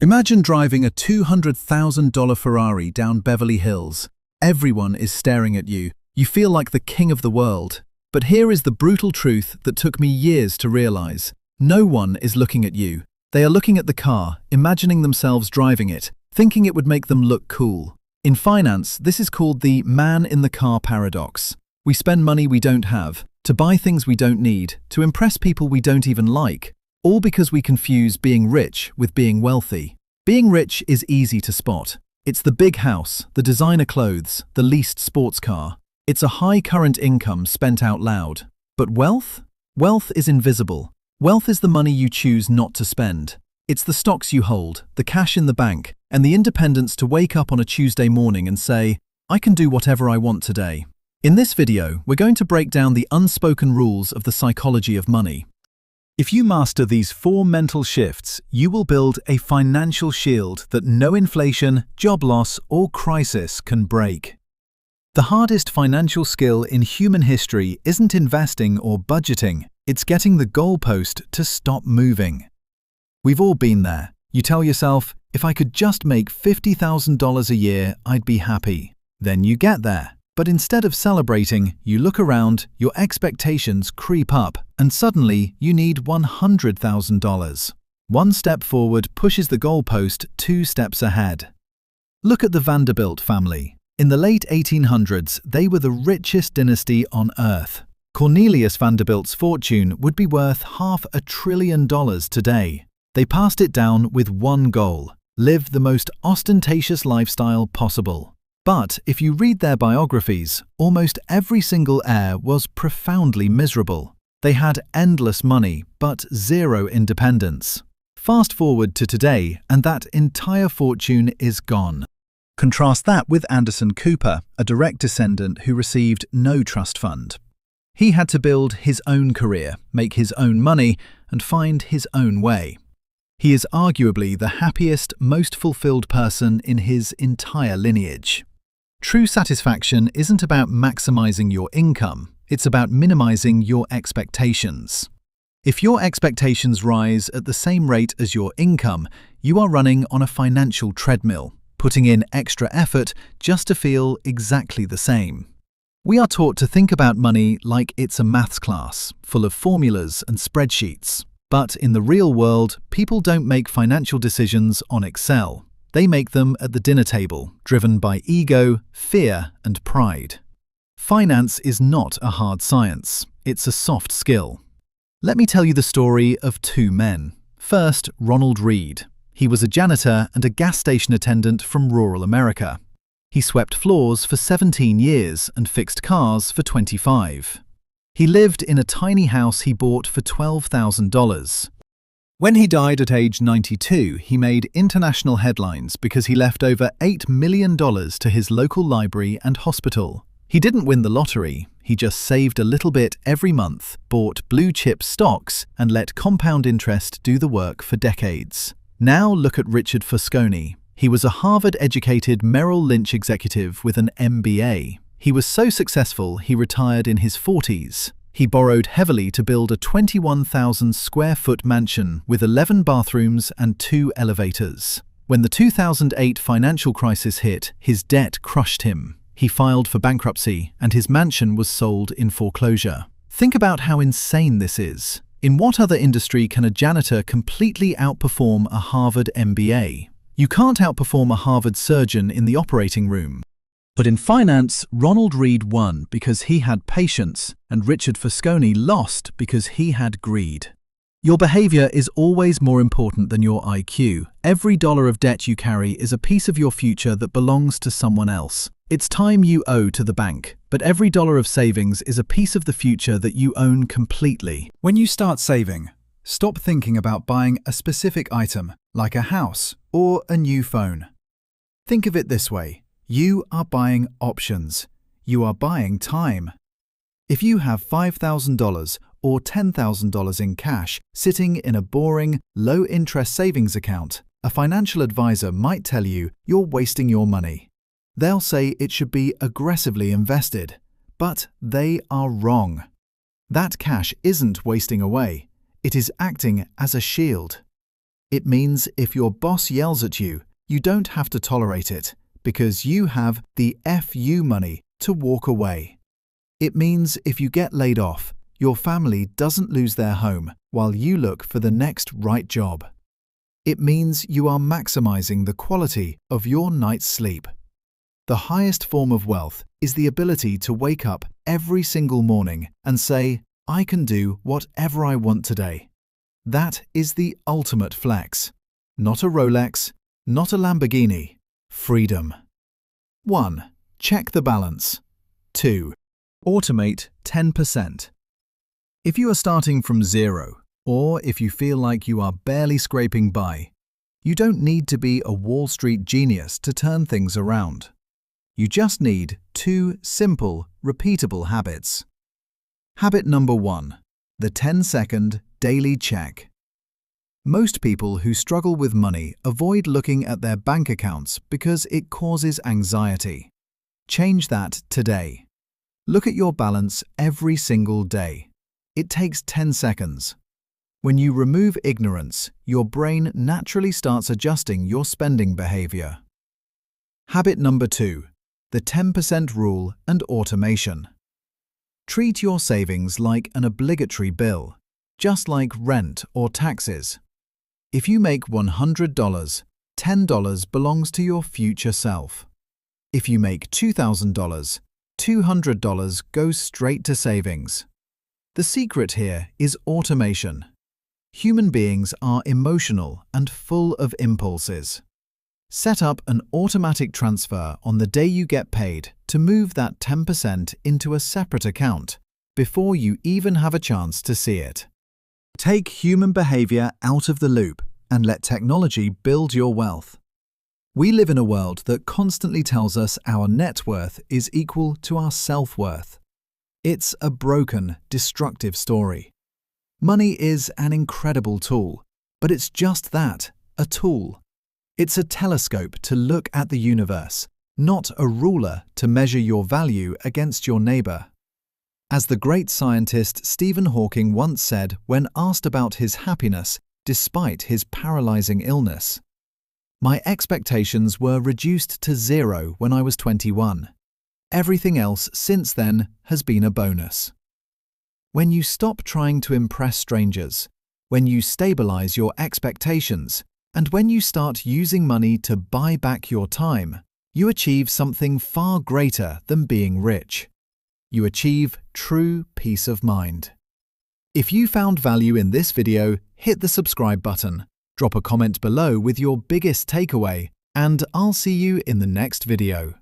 Imagine driving a $200,000 Ferrari down Beverly Hills. Everyone is staring at you. You feel like the king of the world. But here is the brutal truth that took me years to realize. No one is looking at you. They are looking at the car, imagining themselves driving it, thinking it would make them look cool. In finance, this is called the man-in-the-car paradox. We spend money we don't have, to buy things we don't need, to impress people we don't even like, all because we confuse being rich with being wealthy. Being rich is easy to spot. It's the big house, the designer clothes, the leased sports car. It's a high current income spent out loud. But wealth? Wealth is invisible. Wealth is the money you choose not to spend. It's the stocks you hold, the cash in the bank, and the independence to wake up on a Tuesday morning and say, I can do whatever I want today. In this video, we're going to break down the unspoken rules of the psychology of money. If you master these 4 mental shifts, you will build a financial shield that no inflation, job loss, or crisis can break. The hardest financial skill in human history isn't investing or budgeting, it's getting the goalpost to stop moving. We've all been there. You tell yourself, if I could just make $50,000 a year, I'd be happy. Then you get there. But instead of celebrating, you look around, your expectations creep up, and suddenly you need $100,000. One step forward pushes the goalpost 2 steps ahead. Look at the Vanderbilt family. In the late 1800s, they were the richest dynasty on earth. Cornelius Vanderbilt's fortune would be worth $500 billion today. They passed it down with one goal: live the most ostentatious lifestyle possible. But if you read their biographies, almost every single heir was profoundly miserable. They had endless money, but zero independence. Fast forward to today, and that entire fortune is gone. Contrast that with Anderson Cooper, a direct descendant who received no trust fund. He had to build his own career, make his own money, and find his own way. He is arguably the happiest, most fulfilled person in his entire lineage. True satisfaction isn't about maximizing your income, it's about minimizing your expectations. If your expectations rise at the same rate as your income, you are running on a financial treadmill, putting in extra effort just to feel exactly the same. We are taught to think about money like it's a maths class, full of formulas and spreadsheets. But in the real world, people don't make financial decisions on Excel. They make them at the dinner table, driven by ego, fear, and pride. Finance is not a hard science, it's a soft skill. Let me tell you the story of 2 men. First, Ronald Read. He was a janitor and a gas station attendant from rural America. He swept floors for 17 years and fixed cars for 25. He lived in a tiny house he bought for $12,000. When he died at age 92, he made international headlines because he left over $8 million to his local library and hospital. He didn't win the lottery, he just saved a little bit every month, bought blue-chip stocks, and let compound interest do the work for decades. Now look at Richard Fosconi. He was a Harvard-educated Merrill Lynch executive with an MBA. He was so successful he retired in his 40s. He borrowed heavily to build a 21,000 square foot mansion with 11 bathrooms and 2 elevators. When the 2008 financial crisis hit, his debt crushed him. He filed for bankruptcy, and his mansion was sold in foreclosure. Think about how insane this is. In what other industry can a janitor completely outperform a Harvard MBA? You can't outperform a Harvard surgeon in the operating room. But in finance, Ronald Read won because he had patience, and Richard Fosconi lost because he had greed. Your behavior is always more important than your IQ. Every dollar of debt you carry is a piece of your future that belongs to someone else. It's time you owe to the bank, but every dollar of savings is a piece of the future that you own completely. When you start saving, stop thinking about buying a specific item, like a house or a new phone. Think of it this way. You are buying options. You are buying time. If you have $5,000 or $10,000 in cash sitting in a boring, low-interest savings account, a financial advisor might tell you you're wasting your money. They'll say it should be aggressively invested, but they are wrong. That cash isn't wasting away. It is acting as a shield. It means if your boss yells at you, you don't have to tolerate it because you have the FU money to walk away. It means if you get laid off, your family doesn't lose their home while you look for the next right job. It means you are maximizing the quality of your night's sleep. The highest form of wealth is the ability to wake up every single morning and say, I can do whatever I want today. That is the ultimate flex. Not a Rolex, not a Lamborghini. Freedom. 1. Check the balance. 2. Automate 10%. If you are starting from zero, or if you feel like you are barely scraping by, you don't need to be a Wall Street genius to turn things around. You just need 2 simple, repeatable habits. Habit number 1. The 10-second daily check. Most people who struggle with money avoid looking at their bank accounts because it causes anxiety. Change that today. Look at your balance every single day. It takes 10 seconds. When you remove ignorance, your brain naturally starts adjusting your spending behavior. Habit number 2. The 10% rule and automation. Treat your savings like an obligatory bill, just like rent or taxes. If you make $100, $10 belongs to your future self. If you make $2,000, $200 goes straight to savings. The secret here is automation. Human beings are emotional and full of impulses. Set up an automatic transfer on the day you get paid to move that 10% into a separate account before you even have a chance to see it. Take human behavior out of the loop and let technology build your wealth. We live in a world that constantly tells us our net worth is equal to our self-worth. It's a broken, destructive story. Money is an incredible tool, but it's just that, a tool. It's a telescope to look at the universe, not a ruler to measure your value against your neighbor. As the great scientist Stephen Hawking once said when asked about his happiness despite his paralyzing illness, "My expectations were reduced to 0 when I was 21. Everything else since then has been a bonus." When you stop trying to impress strangers, when you stabilize your expectations, and when you start using money to buy back your time, you achieve something far greater than being rich. You achieve true peace of mind. If you found value in this video, hit the subscribe button, drop a comment below with your biggest takeaway, and I'll see you in the next video.